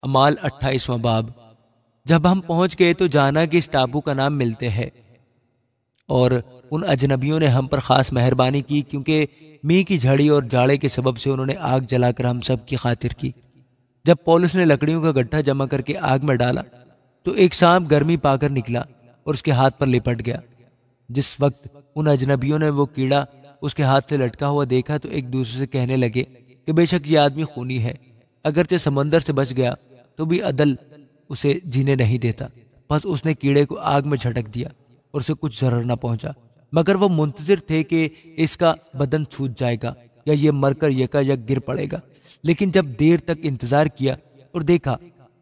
اعمال 28واں باب۔ جب ہم پہنچ گئے تو جانا کہ اس ٹاپو کا نام ملتے ہے، اور ان اجنبیوں نے ہم پر خاص مہربانی کی، کیونکہ می کی جھڑی اور جاڑے کے سبب سے انہوں نے آگ جلا کر ہم سب کی خاطر کی۔ جب پولس نے لکڑیوں کا گٹھا جمع کر کے آگ میں ڈالا تو ایک سانپ گرمی پا کر نکلا اور اس کے ہاتھ پر لپٹ گیا۔ جس وقت ان اجنبیوں نے وہ کیڑا اس کے ہاتھ سے لٹکا ہوا دیکھا تو ایک دوسرے سے کہنے لگے کہ بے شک یہ آدمی خونی ہے، اگرچہ سمندر سے بچ گیا تو بھی عدل اسے جینے نہیں دیتا۔ بس اس نے کیڑے کو آگ میں جھٹک دیا اور اسے کچھ ضرر نہ پہنچا، مگر وہ منتظر تھے کہ اس کا بدن چھوٹ جائے گا یا یہ مر کر یکا یک گر پڑے گا۔ لیکن جب دیر تک انتظار کیا اور دیکھا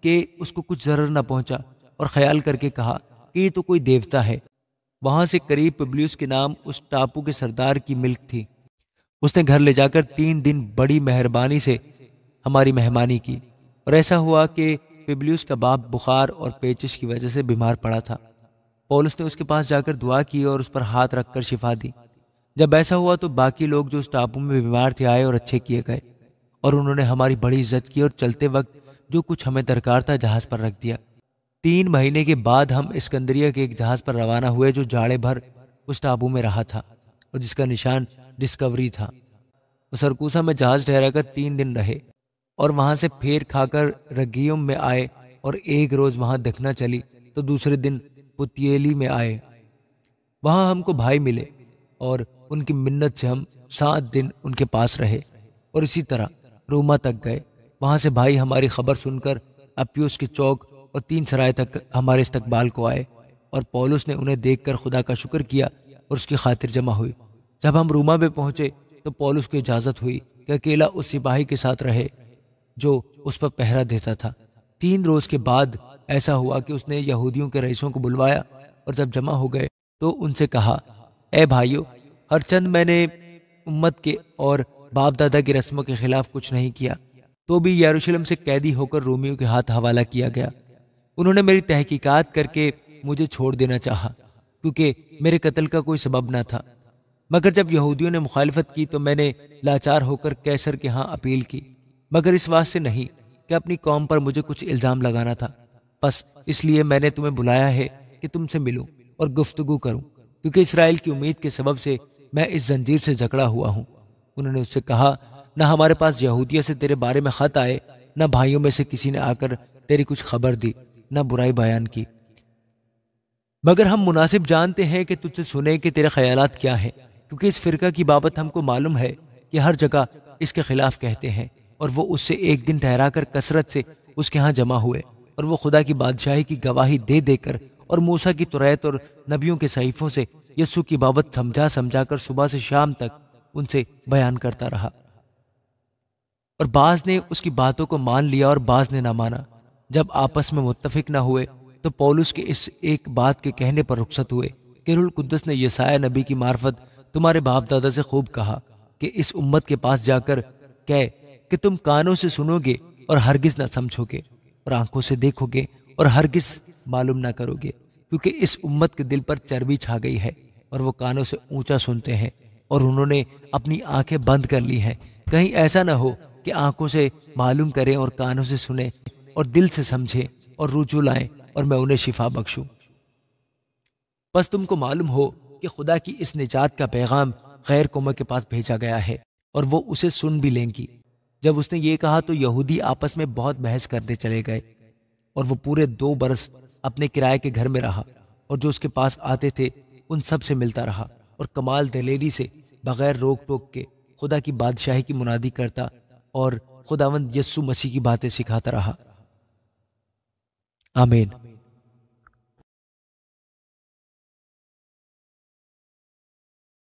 کہ اس کو کچھ ضرر نہ پہنچا، اور خیال کر کے کہا کہ یہ تو کوئی دیوتا ہے۔ وہاں سے قریب پبلیوس کے نام اس ٹاپو کے سردار کی ملک تھی۔ اس نے گھر لے جا کر 3 دن بڑی مہربانی سے ہماری مہمانی کی، اور ایسا ہوا کہ پبلیوس کا باپ بخار اور پیچش کی وجہ سے بیمار پڑا تھا۔ پولس نے اس کے پاس جا کر دعا کی اور اس پر ہاتھ رکھ کر شفا دی۔ جب ایسا ہوا تو باقی لوگ جو اس ٹاپو میں بیمار تھے آئے اور اچھے کیے گئے، اور انہوں نے ہماری بڑی عزت کی، اور چلتے وقت جو کچھ ہمیں درکار تھا جہاز پر رکھ دیا۔ 3 مہینے کے بعد ہم اسکندریہ کے ایک جہاز پر روانہ ہوئے جو جاڑے بھر اس ٹاپو میں رہا تھا اور جس کا نشان ڈسکوری تھا۔ سرکوسا میں جہاز ٹھہرا کر 3 دن رہے اور وہاں سے پھیر کھا کر رگیوم میں آئے، اور ایک روز وہاں دکھنا چلی تو دوسرے دن پتیلی میں آئے۔ وہاں ہم کو بھائی ملے اور ان کی منت سے ہم 7 دن ان کے پاس رہے، اور اسی طرح روما تک گئے۔ وہاں سے بھائی ہماری خبر سن کر اپیوس کے چوک اور 3 سرائے تک ہمارے استقبال کو آئے، اور پولس نے انہیں دیکھ کر خدا کا شکر کیا اور اس کی خاطر جمع ہوئی۔ جب ہم روما میں پہنچے تو پولس کو اجازت ہوئی کہ اکیلا اس سپاہی کے ساتھ رہے جو اس پر پہرا دیتا تھا۔ 3 روز کے بعد ایسا ہوا کہ اس نے یہودیوں کے رئیسوں کو بلوایا، اور جب جمع ہو گئے تو ان سے کہا، اے بھائیو، ہر چند میں نے امت کے اور باپ دادا کی رسموں کے خلاف کچھ نہیں کیا، تو بھی یروشلم سے قیدی ہو کر رومیوں کے ہاتھ حوالہ کیا گیا۔ انہوں نے میری تحقیقات کر کے مجھے چھوڑ دینا چاہا، کیونکہ میرے قتل کا کوئی سبب نہ تھا، مگر جب یہودیوں نے مخالفت کی تو میں نے لاچار ہو کر کیسر کے ہاں اپیل کی، مگر اس واسطے نہیں کہ اپنی قوم پر مجھے کچھ الزام لگانا تھا، بس اس لیے میں نے تمہیں بلایا ہے کہ تم سے ملوں اور گفتگو کروں، کیونکہ اسرائیل کی امید کے سبب سے میں اس زنجیر سے جکڑا ہوا ہوں۔ انہوں نے اس سے کہا، نہ ہمارے پاس یہودیہ سے تیرے بارے میں خط آئے، نہ بھائیوں میں سے کسی نے آ کر تیری کچھ خبر دی، نہ برائی بیان کی، مگر ہم مناسب جانتے ہیں کہ تجھ سے سنیں کہ تیرے خیالات کیا ہیں، کیونکہ اس فرقہ کی بابت ہم کو معلوم ہے کہ ہر جگہ اس کے خلاف کہتے ہیں، اور وہ اس سے 1 دن ٹھہرا کر کثرت سے اس کے ہاں جمع ہوئے، اور وہ خدا کی بادشاہی کی گواہی دے دے کر اور موسیٰ کی توریت اور نبیوں کے صحیفوں سے یسوع کی بابت سمجھا سمجھا کر صبح سے شام تک ان سے بیان کرتا رہا، اور بعض نے اس کی باتوں کو مان لیا اور بعض نے نہ مانا۔ جب آپس میں متفق نہ ہوئے تو پولس کے اس ایک بات کے کہنے پر رخصت ہوئے کہ روح القدس نے یسایہ نبی کی معرفت تمہارے باپ دادا سے خوب کہا کہ اس امت کے پاس جا کر کہہ کہ تم کانوں سے سنو گے اور ہرگز نہ سمجھو گے، اور آنکھوں سے دیکھو گے اور ہرگز معلوم نہ کرو گے، کیونکہ اس امت کے دل پر چربی چھا گئی ہے، اور وہ کانوں سے اونچا سنتے ہیں اور انہوں نے اپنی آنکھیں بند کر لی ہیں، کہیں ایسا نہ ہو کہ آنکھوں سے معلوم کریں اور کانوں سے سنیں اور دل سے سمجھیں اور رجوع لائیں اور میں انہیں شفا بخشوں۔ بس تم کو معلوم ہو کہ خدا کی اس نجات کا پیغام غیر قوموں کے پاس بھیجا گیا ہے، اور وہ اسے سن بھی لیں گی۔ جب اس نے یہ کہا تو یہودی آپس میں بہت بحث کرتے چلے گئے، اور وہ پورے 2 برس اپنے کرائے کے گھر میں رہا، اور جو اس کے پاس آتے تھے ان سب سے ملتا رہا، اور کمال دلیری سے بغیر روک ٹوک کے خدا کی بادشاہی کی منادی کرتا اور خداوند یسوع مسیح کی باتیں سکھاتا رہا۔ آمین۔